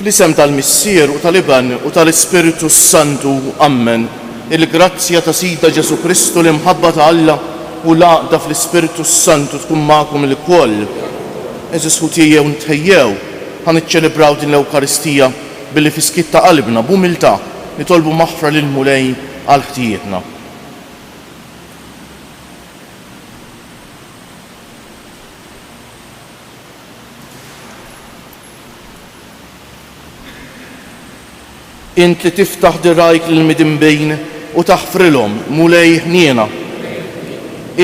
Fl-isem tal-Missier u tal-Iban u tal-Ispiritu Santu, ammen. Il-grazzja ta' Sida Ġesu Kristu l-imħabba ta' Alla u l-għaqda fl-Ispiritu Santu tkun magħkom il-koll. Eżis ħutijiew ntħejjew ħan iċċelebraw din l-Ewkaristija billi fiskit ta' qalbna b'umiltà nitolbu maħfra lil Mulej għal ħtijietna. Int li tiftaħ dirajk lill-midinbejn u taħfrilhom Mulej ħniena.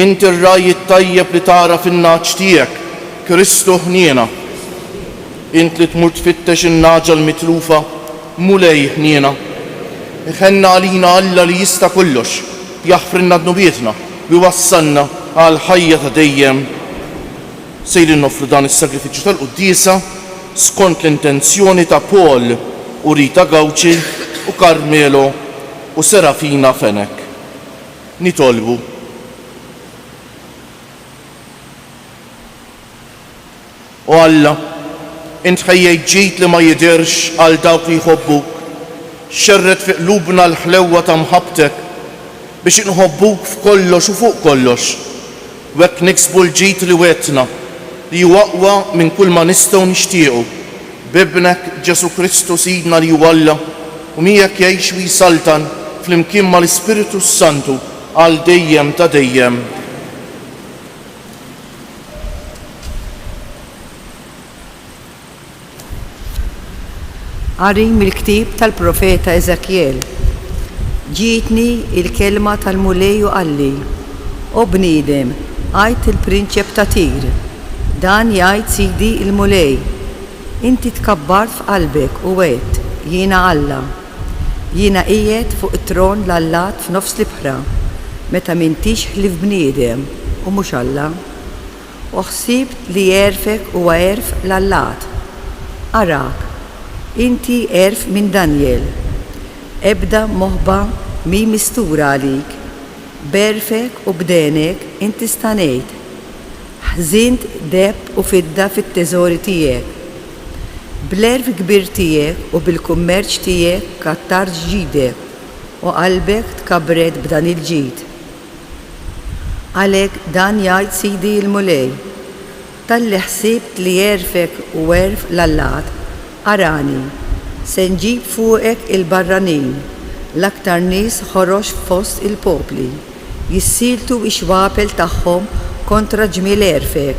Int ir-raj it-tajjeb li tara fin-naġġ tiegħek Kristu ħniena. Int li tmur tfittex in-naġa l-mitlufa Mulej ħniena. Iħenna għalina Alla li jista' kollox, jaħfrilna dnubietna u jwassalna għal ħajja ta' dejjem. Sejrin noffru dan is-sagrifiċċju tal-Quddiesa skont l-intenzjoni ta' Paul u Rita Gawċi u Karmelo u Serafina Fenek. Nitolbu. O Alla, int ħejjejt ġid li ma jidirx għal dawk li jħobbuk, xerret fi qlubna l-ħlewwa ta' mħabbtek biex inħobbuk f'kollox u fuq kollox, u hekk niksbu l-ġid li wetna li huwa aqwa minn kull ma nistgħu nixtiequ b'ibnek Ġesu Kristu Sidna li huwa Alla u miegħek jgħix u jsaltan flimkien mal-Ispiritu Santu għal dejjem ta' dejjem. Qari mill-ktieb tal-profeta Eżekjel. Ġietni il-kelma tal-Mulej u qalli: O bniedem, għajt il-prinċep ta' Tir, dan jgħid Sidi il-Mulej, inti tkabbart f'qalbek u għedt jiena Alla. Jiena qiegħed fuq it-tron l-Allat f'nofs l-ibħra, meta m'intix ħlief bniedem u mhux Alla. U ħsibt li għerfek huwa għerf l-Allat. Arak, inti għerf minn Daniel. Ebda moħba mi mistura għalik. Berfek u bdenek inti stanejt. Ħżint deb u fidda fit-teżori tiegħek. Bl-erf kbir tiegħek u bil-kummerċ tiegħek kattart ġidek u qalbek tkabret b'dan il-ġid. Għalhekk dan jgħid Sidi il-Mulej: talli ħsibt li għerfek u għerf l-Allat, arani, se nġib fuqek il-barranin, l-aktar nies ħorox fost il-popli, jissiltu ix-xwapel tagħhom kontra ġmiel għerfek,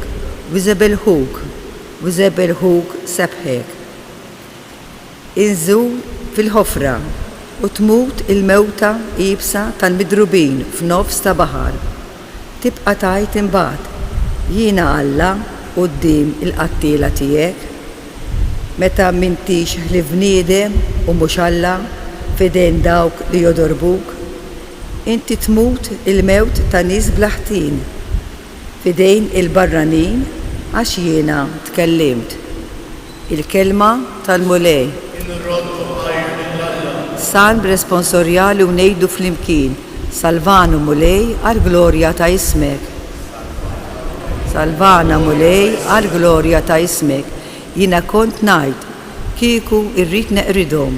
u żebelħuk sebħek. Inżur fil-ħofra u tmut il-mewta ibsa tal-midrubin f'nofs ta' baħar. Tibqa' tgħid imbagħad: jiena Alla quddiem il-qattiela tiegħek. Meta m'intix ħlief bniedem u mhux Alla f'idejn dawk li jodorbuk, inti tmut il-mewt ta' nies blaħtin f'idejn il-barranin għax jiena tkellimt. Il-kelma tal-Mulej. San b'responsorjali u ngħidu flimkien: Salvanu Mulej għall-glorja ta' ismek. Salvana Mulej għall-glorja ta' ismek. Jiena kont ngħid kieku irrid neqridhom,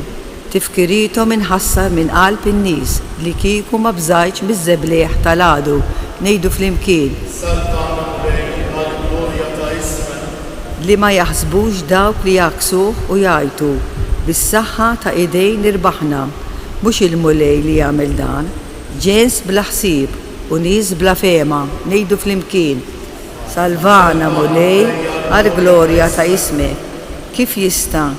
tifkirithom inħassar minn qalb in-nies li kieku ma bżajtx miż-żebleħ tal-għadu. Ngħidu flimkien: Salvana Mulej għall-glorja ta' ismek. Li ma jaħsbux dawk li jaksuh u jgħidu: bis-saħħa ta' idejn irbaħna. Mhux il-Mulej li jagħmel dan, ġens bla ħsieb u nies bla fehma. Ngħidu flimkien: Salvana Mulej għall-glorja ta' ismek. Kif jista'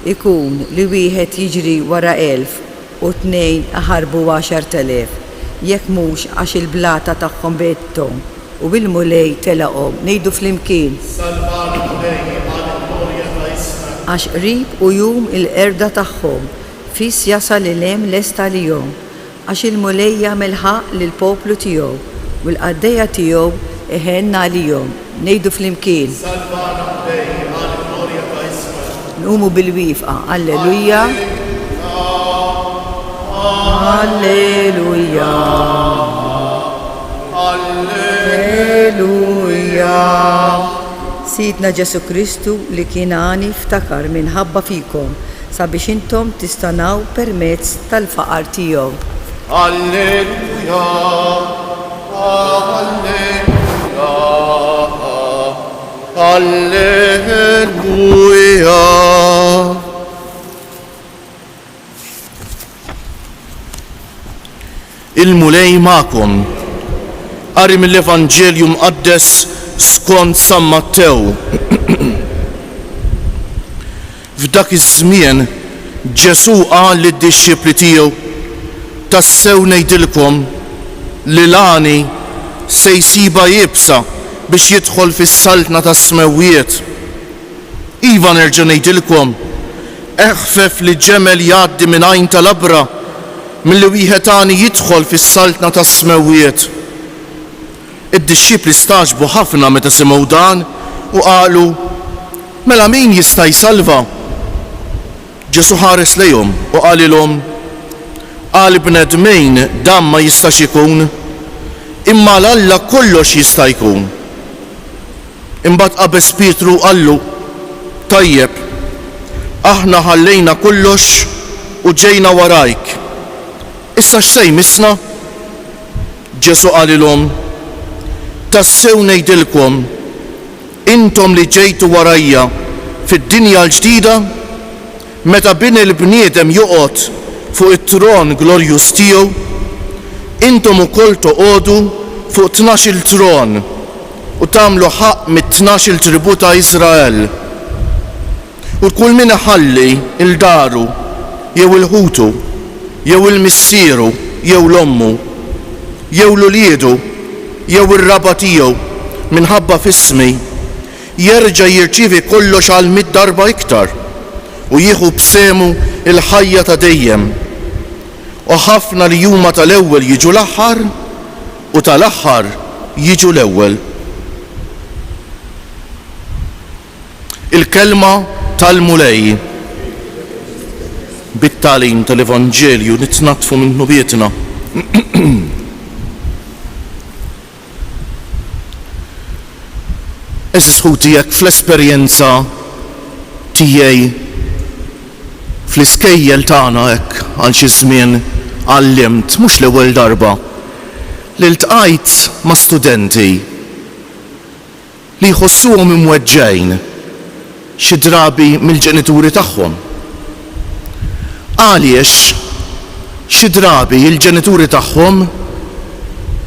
ikun li wieħed jiġri wara 1000 u 2 aħarbu 10,000 jekk mhux għax il-blata tagħhom bettom u bil-Mulej telaqhom. Ngħidu flimkien: Salvana Mulej għall-glorja ta' ismek. Għax qrib u jum il-qerda tagħhom fis jasal il-hemm lesta lihom, għax il-Mulej jagħmel ħaq lill-poplu tiegħu u l-qaddejja tiegħu iħenna għalihom. Ngħidu flimkien: Salvana Mulej għall-glorja ta' ismek. Nqumu bil-wifqa. Alleluja. Alleluja. Alleluja. Sidna Ġesu Kristu li kien għani ftakar minħabba fikom sabiex intom tistanaw permezz tal-faqar tiegħu. Alleluja, alleluja, alleluja. Il-mulej ma'kom. Qari mill-Evanġelju Mqaddes skont San Mattew. F'dak iż-żmien Ġesu qal lid-dixxipli tiegħu: tassew ngħidilkom li l-għani se jsiba jibsa biex jidħol fis-saltna tas-smewwiet. Iva nerġa' ngħidilkom, eħfef li ġemel jgħaddi minn għajn tal-abra milli wieħed għani jidħol fis-saltna tas-smewwiet. Id-dixxipli staġbu ħafna meta simgħu dan u qalu: mela min jista' jsalva? Ġesu ħares lejhom u qalilhom: għal bnedmejn dan ma jistax ikun, imma l-Alla kollox jista' jkun. Imbagħad qabeż Pietru qallu: tajjeb, aħna ħallejna kollox u ġejna warajk. Issa x'se jmissna? Ġesu qalilhom: tassew ngħidilkom, intom li ġejtu warajja fid-dinja l-ġdida, meta bin il-bniedem joqgħod fuq it-tron glorjuż tiegħu, intom ukoll toqgħodu fuq 12 tron u tagħmlu ħaqq mit-12 tribù ta' Iżrael. U kull min iħalli il-daru jew il-ħutu jew il-missieru jew l-ommu jew l-uliedu jew ir-raba tiegħu minħabba f'ismi, jerġa' jirċievi kollox għal 100 darba iktar u jieħu b'semu il-ħajja ta' dejjem. U ħafna li huma tal-ewwel jiġu l-aħħar u tal-aħħar jiġu l-ewwel. Il-kelma tal-mulej. Bit-tagħlim tal-Evanġelju nitnatfu minn nubietna. Eżis ħuti jekk fl-esperjenza tiegħi fl-iskejjel tagħna hekk għal xi żmien għallimt mhux l-ewwel darba li ltqajt ma' studenti li jħossuhom imweġġejn xi drabi mill-ġenituri tagħhom. Għaliex xi drabi l-ġenituri tagħhom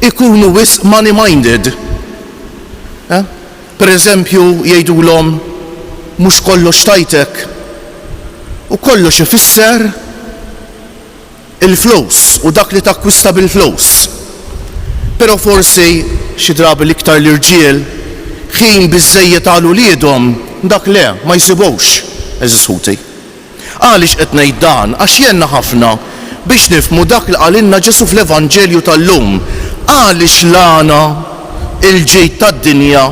ikunu wisq money minded. Pereżempju jgħidulhom mhux kollox tajtek u kollox ifisser il-flus u dak li takkwista bil-flus. Però forsi xi drabi l-iktar l-irġiel ħin biżżejjed għal uliedhom dak le ma jsibux eżis ħuti. Għaliex qed ngħid dan għax jenna ħafna biex nifhmu dak li qalilna Ġesu fl-Evanġelju tal-lum. Għaliex l-għana il-ġejt tad-dinja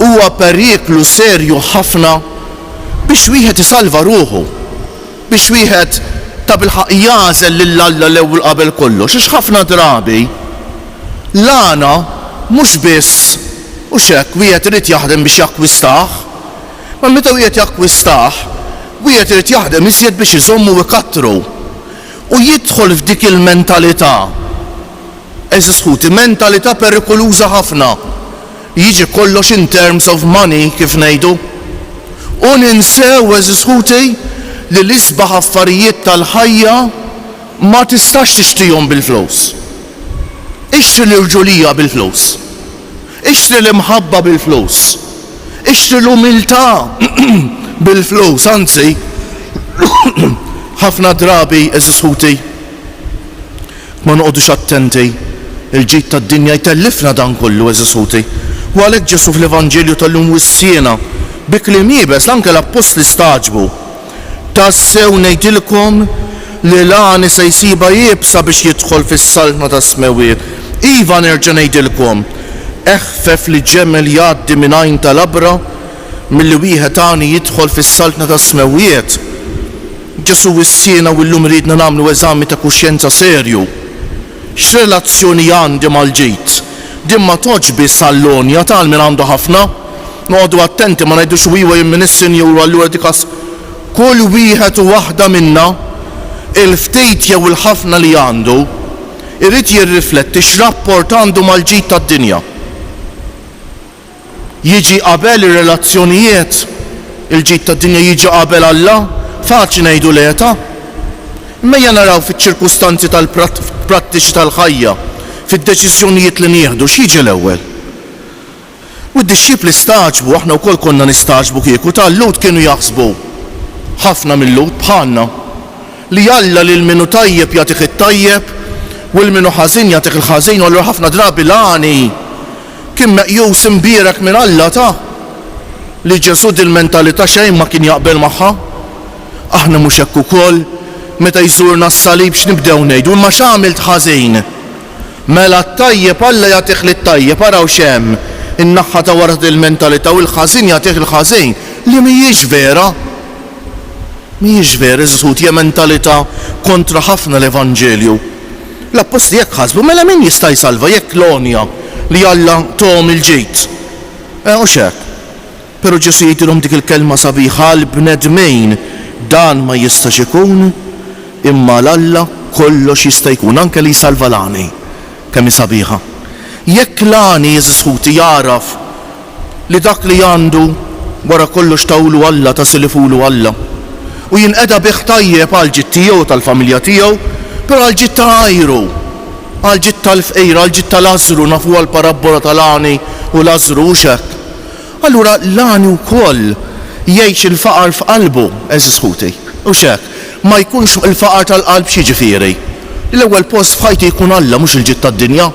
huwa periklu serju ħafna biex wieħed isalva ruħu, biex wieħed ta' bilħaq jażel lill-Alla l-ewwel qabel kollox. Għax ħafna drabi l-għana mhux biss u xekk wieħed irid jaħdem biex jakkwistah, ma meta wieħed jakkwistah, wieħed irid jaħdem iżjed biex iżommu u ikattru u jidħol f'dik il-mentalità. Eżis ħuti, mentalità perikoluża ħafna. Jiġi kollox in terms of money kif ngħidu. U ninsew eżis ħuti li l-isbaħ affarijiet tal-ħajja ma tistax tixtrihom bil-flus. Ixtri l-irġulija bil-flus. Ixtri l-imħabba bil-flus. Ixtri l-umiltà bil-flus, anzi, ħafna drabi eżis ħuti ma noqogħdux attenti il-ġid tad-dinja jtellifna dan kollu eżis ħuti. U għalhekk Ġesu fl-Evanġelju tal-lum wissiena bi kliem jiebes anke l-apostli staġbu. Tassew ngħidilkom li l-għani se jsiba jibsa biex jidħol fis-saltna tas-smewwiet. Iva nerġa' ngħidilkom, eħfef li ġemel jgħaddi minn għajn tal-abra milli wieħed għani jidħol fis-saltna tas-smewwiet. Ġesu wissiena u llum ridna nagħmlu eżami ta' kuxjenza serju. X'relazzjoni għandi mal-ġid? Din ma toġbi sal-lonja tal min għandu ħafna. Noqogħdu attenti ma ngħidux wiwa jimminissin jew allura dikas kull wieħed u waħda minna il-ftit jew il-ħafna li għandu irid jirrifletti x'rapport għandu mal-ġid tad-dinja. Jiġi qabel ir-relazzjonijiet, il-ġid tad-dinja jiġi qabel Alla, faċli ngħidu leta. Mejja naraw fiċ-ċirkustanzi tal-prattiċi tal-ħajja, fid-deċiżjonijiet li nieħdu x'jiġi l-ewwel. U d-disċipli staġbu, aħna wkoll konna nistaġbu kieku tal-Lut kienu jaħsbu ħafna mill-Lut bħalna li Alla lil minu tajjeb jagħtih it-tajjeb u l-minu ħażin jagħtih il-ħażin, u allura ħafna drabi l-għani kien meqjus imbierek minn Alla ta' li Ġesu dil-mentalità xejn ma kien jaqbel magħha. Aħna mhux hekk ukoll meta jżurna s-salib x'nibdew ngħidu imma x'għamilt ħażin. Mela t-tajjeb Alla jagħtih lit-tajjeb, araw x'hemm in-naħħa ta' wara il-mentalità u l-ħażin jagħtih il-ħażin li mhijiex vera. Mhijiex vera, iżżud hija mentalità kontra ħafna l-Evanġelju. L-apposti jekk ħasbu, mela min jista' jsalva jekk l-onja li Alla tom il-ġid. U x'hekk. Però Ġesu jgħidilhom dik il-kelma sabiħa l-bnedmejn dan ma jistax ikun imma l-Alla kollox jista' jkun anke li jsalva l-għani. Kemm hi sabiħa. Jekk l-għani jeżisħuti jaraf li dak li għandu wara kollox tawlu Alla ta' silifulu Alla u jinqeda bih tajjeb għal ġid tiegħu tal-familja tiegħu, però għal ġid ta' għajru, għal ġid tal-fqejra, għal ġid tal-Lażru nafu għal parabbola tal-għani u Lażru u x'hekk. Allura l-għani wkoll jgħix il-faqar f'qalbu eżisħuti u x'hekk. Ma jkunx il-faqar tal-qalb xi ġifieri. L-ewwel post f'ħajti jkun Alla mhux il-ġid tad-dinja.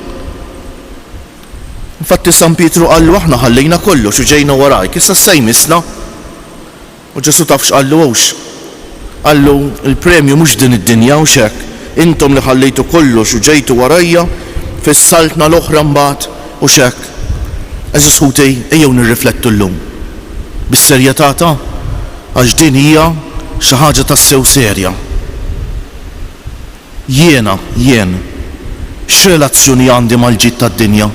Infatti San Pietru qallu aħna ħallejna kollox u ġejna warajk, issa sejmisna. U Ġesu taf x'qallu hux. Qallu il-premju mhux din id-dinja u x'hekk. Intom li ħallejtu kollox u ġejtu warajja fissaltna l-oħra mbagħad u x'hekk. Eżisħuti ejjew nirriflettu llum. Bis-serjetà ta' għax din hija xi ħaġa tassew serja. Jien x'relazzjoni għandi mal-ġid tad-dinja?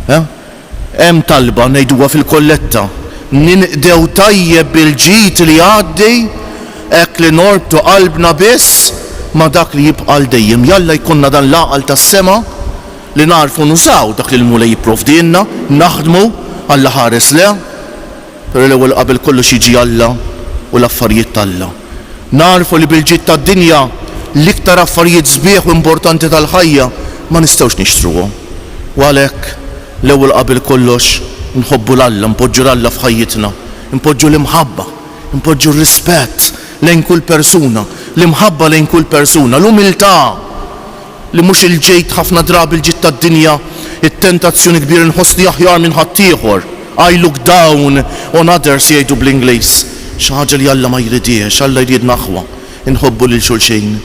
Hemm talba ngħiduha fil-kolletta ninqdew tajjeb bil-ġid li għaddi hekk li norbtu qalbna biss ma' dak li jibqa' dejjem. Jalla jkollna dan l-għaqal tas-sema li narfu nużaw dak li l-Mulej jipprovdilna, naħdmu Alla ħares le, però l-ewwel qabel kollox jiġi Alla u l-affarijiet tal-Alla. Narfu li bil-ġid tad-dinja l-iktar affarijiet sbieħ u importanti tal-ħajja ma nistgħux nixtruhom. U għalhekk l-ewwel qabel kollox nħobbu l-Alla, npoġġu l-Alla f'ħajjitna, npoġġu l-imħabba, npoġġu r-rispett lejn kull persuna, l-imħabba lejn kull persuna, l-umiltà li mhux il-ġejt ħafna drabi l-ġid tad-dinja, it-tentazzjoni kbir nħossni aħjar minn ħaddieħor. I look down on others jgħidu bl-Ingliż. Xi ħaġa li Alla ma jridiex, Alla jridna aħwa, inħobbu lil xulxejn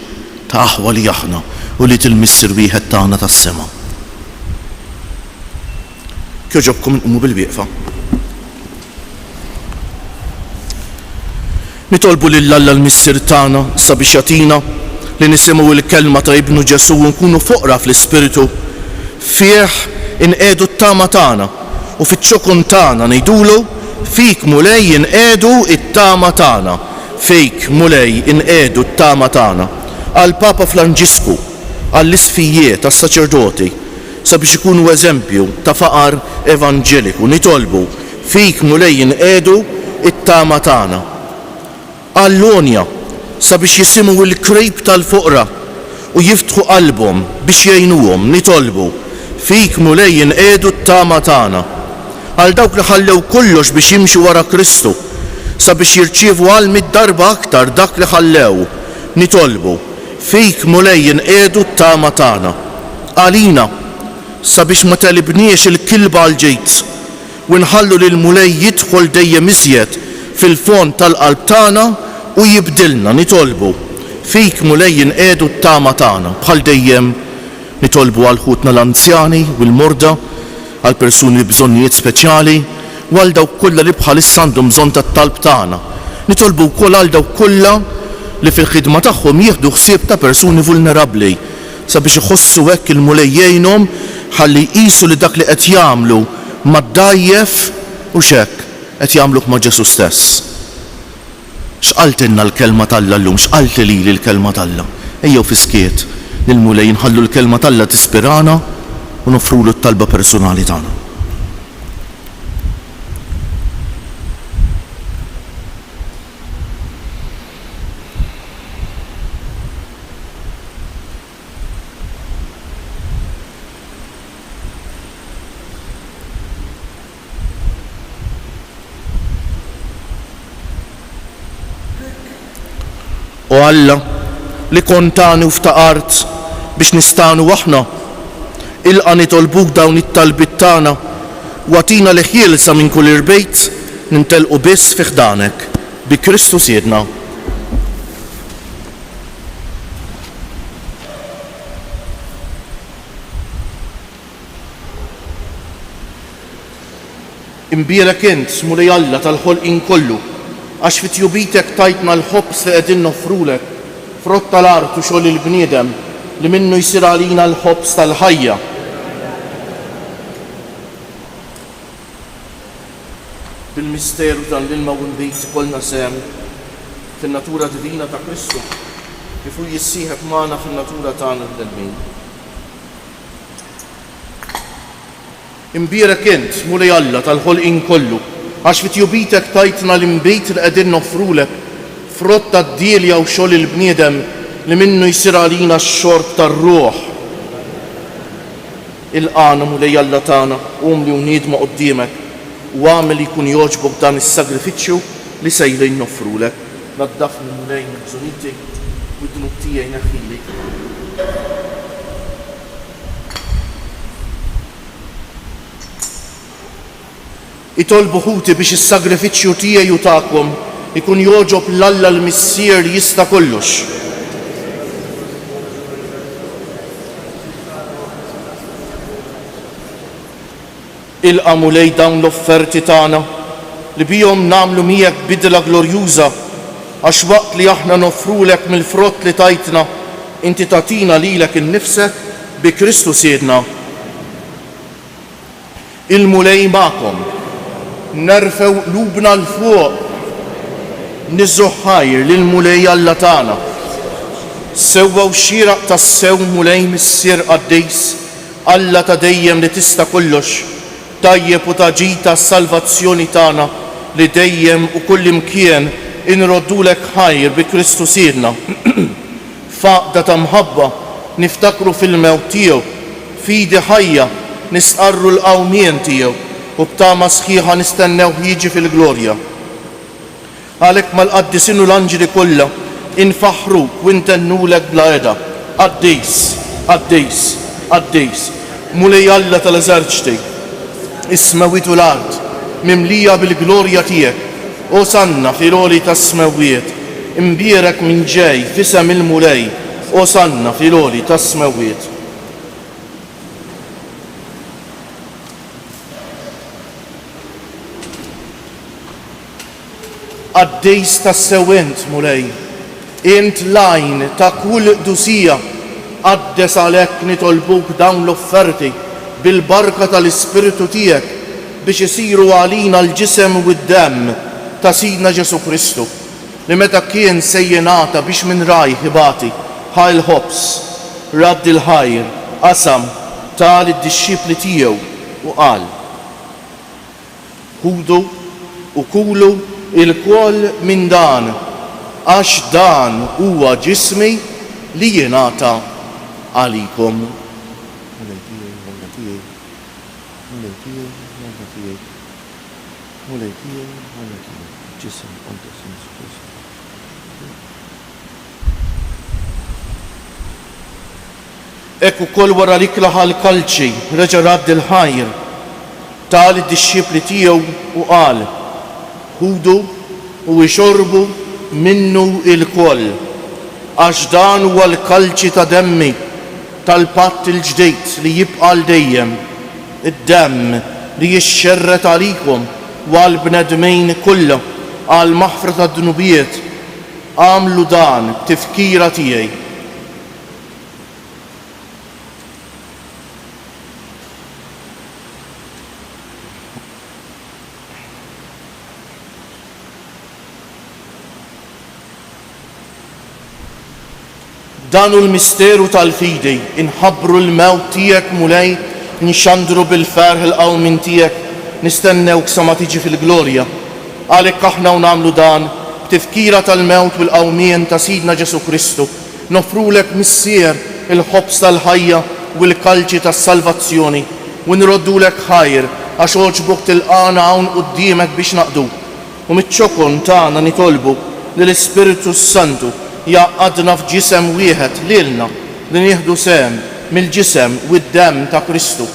ta' aħwa li aħna u li tilmissir wieħed tagħna tas-sema. Kjoġobkom inqumu bil-wieqfa. Nitolbu lil Alla l-missier tagħna sabiex jagħtina li nisimgħu l-kelma ta' Ibnu Ġesu u nkunu foqra fl-Ispiritu fih inqedu t-tama tagħna u fiċ-ċokun tagħna ngħidulu fik Mulej inqedu t-tama tagħna, fik Mulej inqedu t-tama tagħna. Għal Papa Franġisku, għall-isfijiet tas-saċerdoti sabiex ikunu eżempju ta' faqar evanġeliku nitolbu fik Mulej inqedu t-tama tagħna. Għall-Onja sabiex jisimgħu l-krejb tal-foqra u jiftħu qalbhom biex jgħinuhom nitolbu fik Mulej inqedu t-tama tagħna. Għal dawk li ħallew kollox biex jimxu wara Kristu sabiex jirċievu għal mid-darba aktar dak li ħallew nitolbu fik Mulej inqedu t-tama tagħna. Għalina sabiex ma telibniex il-kilba għal-ġejt u nħallu lil Mulej jidħol dejjem iżjed fil-fond tal-qalb tagħna u jibdilna nitolbu fik Mulej inqedu t-tama tagħna. Bħal dejjem nitolbu għal ħutna l-anzjani u l-morda, għal persuni bżonnijiet speċjali u għal dawk kollha li bħalissa għandhom bżonn tat-talb tagħna. Nitolbu wkoll għal dawk kollha li fil-ħidma tagħhom jieħdu ħsieb ta' persuni vulnerabbli sabiex iħossu hekk il-Mulej jgħinhom ħalli jqisu li dak li qed jagħmlu mad-dajjef u x'hekk qed jagħmluh ma' Ġesu stess. X'qaltilna l-kelma talla llum, x'qalt lili l-kelma talla. Ejjew fiskiet lill-mulej nħallu l-kelma talla tispirana u nofrulu t-talba personali tagħna. U Alla li kontani u ftaqart biex nistanu aħna ilqa nitolbuk dawn it-talbit tagħna u għatina li ħielsa minn kull irbejt nintelqu biss fi ħdanek bi Kristu Siedna. Imbierek int mulej Alla tal-ħolqien kollu għax fit-tjubitek tajtna l-ħobs li qegħdin nofrulek frott tal-art u xogħol il-bniedem li minnu jsir għalina l-ħobs tal-ħajja. Bil-misteru tal-ilma u l-bejt ikollna sehem fin-natura divina ta' Kristu kif hu jissieħeb magħna fin-natura tagħna l-delmin. Imbierek int mulej Alla tal-ħolqien kollu għax fit-tjubitek tajtna l-imbejt li qegħdin nofrulek frott tad-djelja u xogħol il-bniedem li minnu jsir għalina x-xorb tar-ruħ. Ilqana mulej Alla tagħna umli u niedma quddiemek u għamel jkun jogħġbok dan is-sagrifiċċju li sejrin nofrulek. Naddafni mulej mill-bżoniti u d-dnub tiegħi neħħilik. Itolbu ħuti biex is-sagrifiċċju tiegħi u tagħkom ikun jogħġob l-Alla l-Missier li jista' kollox. Ilqa' mulej dawn l-offerti tagħna li bihom nagħmlu miegħek bidla glorjuża għax waqt li aħna nofrulek mill-frott li tajtna inti tagħtina lilek innifsek bi Kristu Siedna. Il-mulej magħkom nerfew qlubna l-fuq niżżu ħajr lill-mulej Alla tagħna. Sewwa xieraq tas-sew mulej missier qaddejs Alla ta' dejjem li tista' kollox, tajjeb u taġita s-salvazzjoni tagħna li dejjem u kull imkien inroddulek ħajr bi Kristu Siedna. Faqda ta' mħabba niftakru fil-mewt tiegħu, fidi ħajja nisqarru l-qawmien tiegħu u b'tama sħiħa nistennew jiġi fil-glorja. Għalhekk mal-qaddisin u l-anġeli kollha infaħruk u intennulek bla eda. Qaddejs, qaddejs, qaddejs, mulej Alla tal-eżerċti, is-smawiet u l-art, mimlija bil-glorja tiegħek, osanna fil-għoli tas-smawiet, imbierek minn ġej fisem il-mulej, osanna fil-għoli tas-smawiet. Qaddejs tas-sewent mulej, int lajn ta' kull qdusija qaddes għalhekk nitolbuk dawn l-offerti bil-barka tal-Ispiritu tiegħek biex isiru għalina l-ġisem u d-demm ta' Sidna Ġesu Kristu li meta kien sejjenata biex minn rajh ibati ħaj l-ħobs, radd il-ħajr, qasam tal id-dixxipli tiegħu u qal: Ħudu u kulu il-koll minn dan, għax dan huwa ġismi li jingħata għalikom. Ekku kol wara li klaħal kalċi, reġa' radd il-ħajr, tal id-dixxipli tiegħu u qal: Ħudu u ixorbu minnu il-koll, għax dan huwa l-kalċi ta' demmi tal-patt il-ġdejt li jibqa' l-dejjem, id-demm li jixxerret għalikom u għall-bnedmejn kollha għal maħfra tad-dnubiet. Għamlu dan tifkira tiegħi. danu l-misteru tal-fidi, inħabbru l-mewt tiegħek mulej, nxandru bil-ferħ il-qawmin tiegħek, nistennewk sa ma tiġi fil-glorja. Għalhekk aħna nagħmlu dan b'tifkira tal-mewt u l-qawmien ta' Sidna Ġesu Kristu, nofrulek missier il-ħobs tal-ħajja u l-kalċi tas-salvazzjoni u nroddulek ħajr għax oġbok tilqana hawn quddiemek biex naqdu. U mit-ċokon tagħna nitolbu li l-Ispiritu Santu jaqadna f'ġisem wieħed lilna li nieħdu sehem mill-ġisem u d-demm ta' Kristu.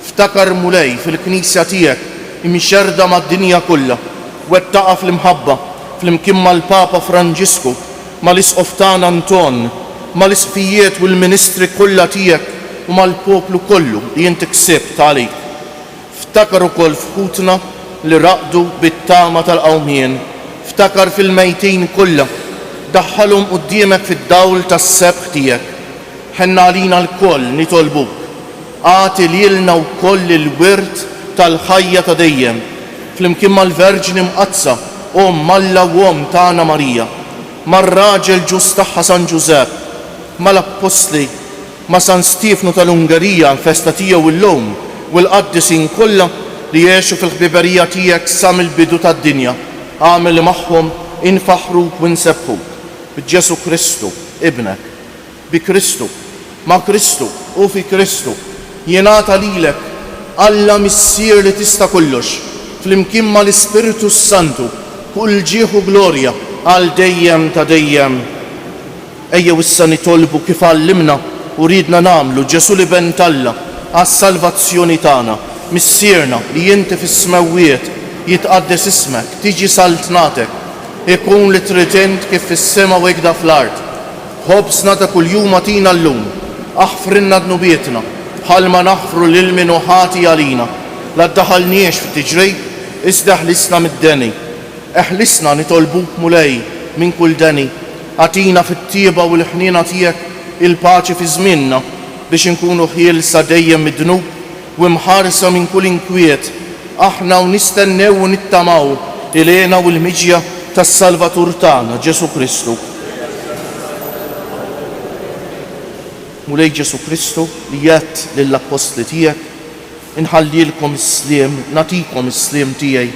Ftakar mulej fil-Knisja tiegħek imxerda mad-dinja kollha, wettaqa fl-imħabba fl-imkien mal-Papa Franġisku, mal-Isqof tagħna Anton, mal-isqifijiet u l-ministri kollha tiegħek u mal-poplu kollu li inti ksibt għalik. Ftakar ukoll f'ħutna li raqdu bit-tama tal-qawmien, ftakar fil-mejtin kollha, daħħalhom quddiemek fid-dawl tas-sebħ tiegħek. Ħenna għalina l-koll nitolbuk, għati lilna wkoll il-wirt tal-ħajja ta' dejjem, flimkien mal-Verġni Mqazza, Alla u tagħna Marija, mar-raġel ġus tagħha San Ġusepp, mal-Apostli, ma' San Stifnu tal-Ungerija l-festa tiegħu illum u l-qaddisin kollha li jgħixu fil-ħbiberija tiegħek sa mill-bidu tad-dinja. Għamel magħhom infaħruk u nsebbħuk b'Ġesu Kristu, ibnek, bi Kristu, ma' Kristu u fi Kristu, jingħata lilek Alla missier li tista' kollox, flimkien mal-Ispiritu Santu, kull ġieħu glorja għal dejjem ta' dejjem. Ejjew issa nitolbu kif għallimna u ridna nagħmlu Ġesu li ben Alla għas-salvazzjoni tagħna, missierna li inti fis-smewwiet jitqaddes ismek, tiġi saltnatek, ikun li trid int kif fis-sema u hekk fl-ard. Ħobsna ta' kuljum atina llum, aħfrinna dnubietna bħalma naħfru lil min ħati għalina. La ddaħalniex fit-tiġrejk, iżda ħlisna mid-deni. Eħlisna nitolbuk mulej minn kull deni. Atina fit-tieba u l-ħniena tiegħek il-paċi fi żmienna biex inkunu ħielsa dejjem mid-dnub u mħarsa minn kull inkwiet. Aħna u nistennew u nittamaw ilena u l-miġja tas-Salvatur tagħna Ġesu Kristu. Mulej Ġesu Kristu li jgħid lill-Apostli tiegħek, inħallilkom is-sliem, natikom is-sliem tiegħi.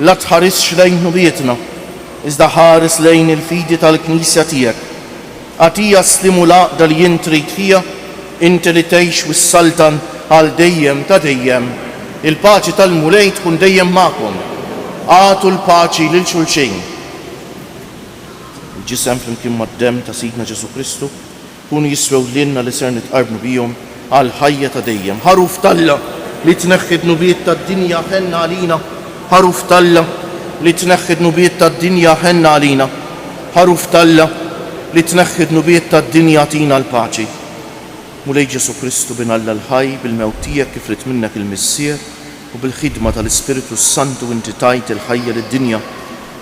La tħarisx lejn nubietna, iżda ħares lejn il-fidi tal-Knisja tiegħek. Għatija slimu laqda li jien trid fija, inti li tgħix wis-saltan għal dejjem ta' dejjem. Il-paċi tal-mulej tkun dejjem magħkom. Għatu l-paċi lil xulxejn. Il-ġisem flimkien mad-demm ta' Sidna Ġesu Kristu kun jiswew lilna li ser nitqarbnu bihom għal ħajja ta' dejjem. Ħaruf Alla li tneħħi d-nubiet tad-dinja ħenna għalina. Ħaruf Alla li tneħħi d-nubiet tad-dinja ħenna għalina. Ħaruf Alla li tneħħi d-nubiet tad-dinja tina l-paċi. Mulej Ġesu Kristu bin Alla l-ħaj bil-mewt tiegħek kif rid minnek il-missier u bil-ħidma tal-Ispiritu Santu inti tajt il-ħajja lid-dinja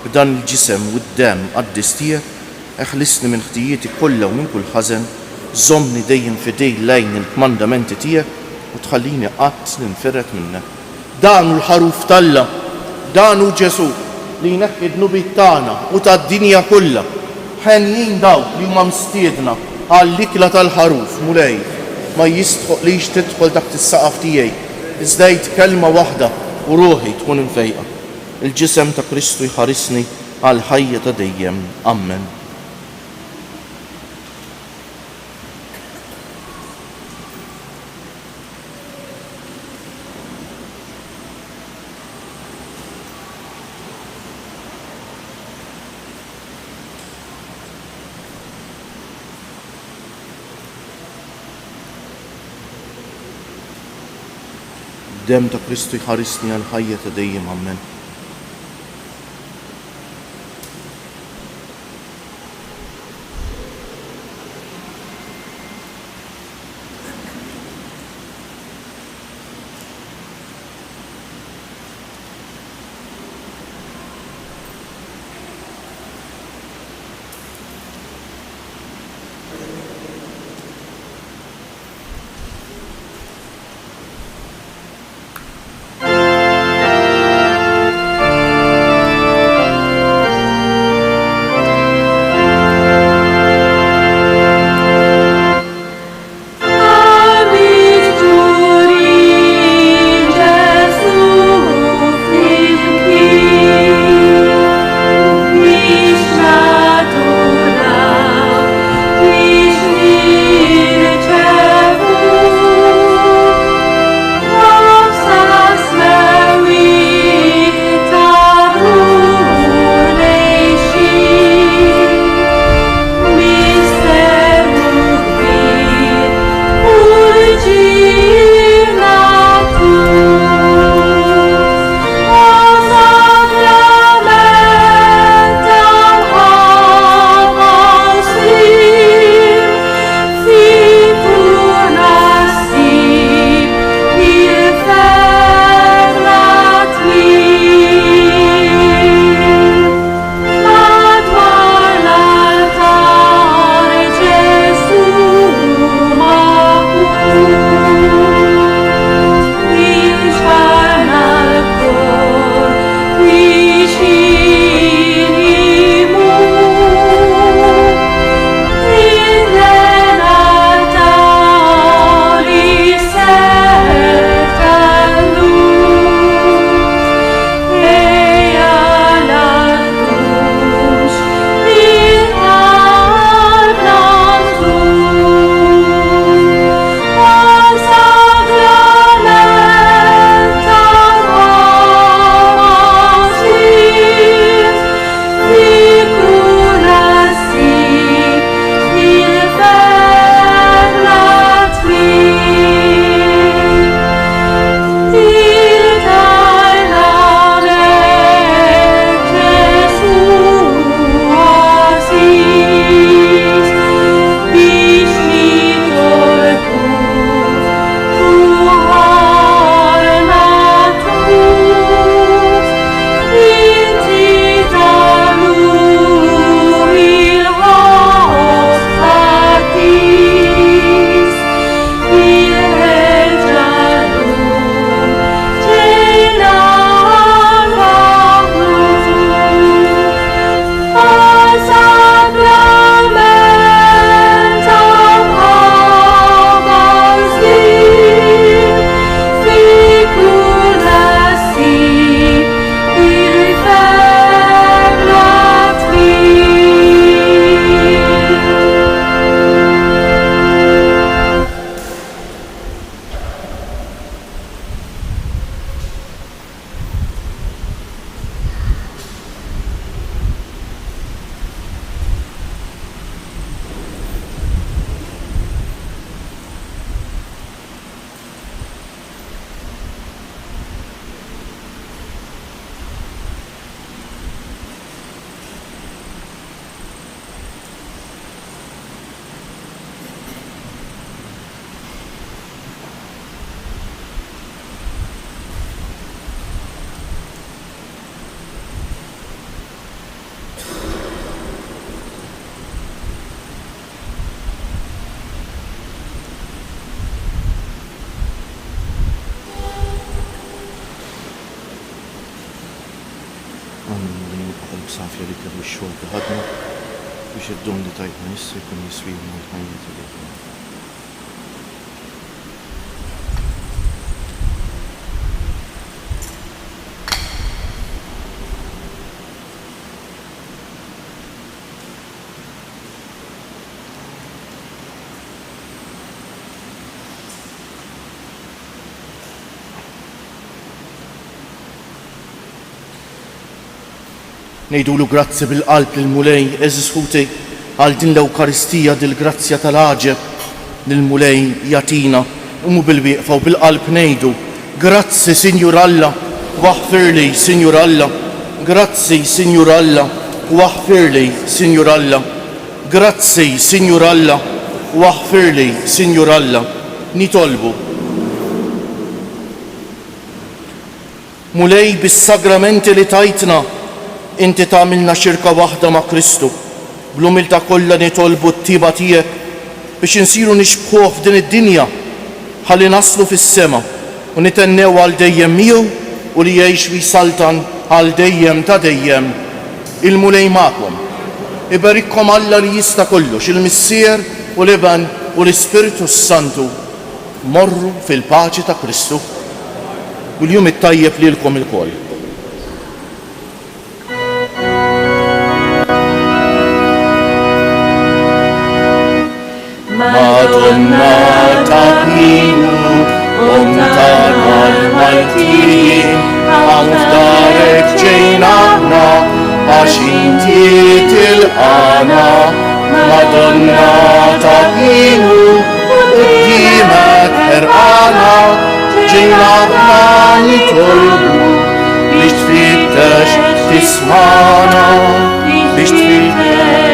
b'dan il-ġisem u d-demm qaddis tiegħek. Eħlisni minn ħtijieti kollha u minn kull ħażen, żommni dejjem fidej lejn il-kmandamenti tiegħek u tħallini qatt ninferret minnek. Dan l-ħaruf Alla, dan hu Ġesu li jneħħi d-nubiet tagħna u tad-dinja kollha. Ħenjin dawk li huma mstiedna għall-ikla tal-ħaruf mulej ma jistħoqlix tidħol taħt is-saqaf tiegħi, iżda kelma waħda u ruħi tkun infejqa. Il-ġisem ta' Kristu jħarisni għal ħajja ta' dejjem. Amen. Dem ta' Kristu jħarisni għal ħajja ta' dejjem. Amen. Għamlu qalb safja li kellu x-xogħol li ħadna biex id-dom li tajtna issa jkun jiswilna l-ħajja tiegħek. Nejdulu grazzi bil-qalb l-mulej, eżis ħuti, għal din l-Ewkaristija dil-grazzja tal-ħaġeb l-mulej jatina, umu bil-wieqfa u bil-qalb nejdu, grazzi Sinjur Alla, waħfirli Sinjur Alla, grazzi Sinjur Alla, waħfirli Sinjur Alla, grazzi Sinjur Alla, waħfirli Sinjur Alla, nitolbu. Mulej bis-sagramenti li tajtna, inti tagħmilna xirka waħda ma' Kristu, bl-umiltà kollha nitolbu t-tiba tiegħek biex insiru nixbħuh f'din id-dinja ħalli naslu fis-sema u nitennew għal dejjem miegħu u li jgħix wi saltan għal dejjem ta' dejjem. Il-mulej magħkom. Ibarikkom Alla li jista' kollox, il-Missier u l-Iban u l-Ispiritu Santu. Morru fil-paċi ta' Kristu. U l-jum it-tajjeb lilkom ilkoll. Madonna taħinu, tagħna l-Maltin, għafdarek ġejnaħna, għax inti tilqana. Madonna taħinu, qudiemek ħerqana, ġejnaħna nitolbu biex tfittex tismana, biex tfittex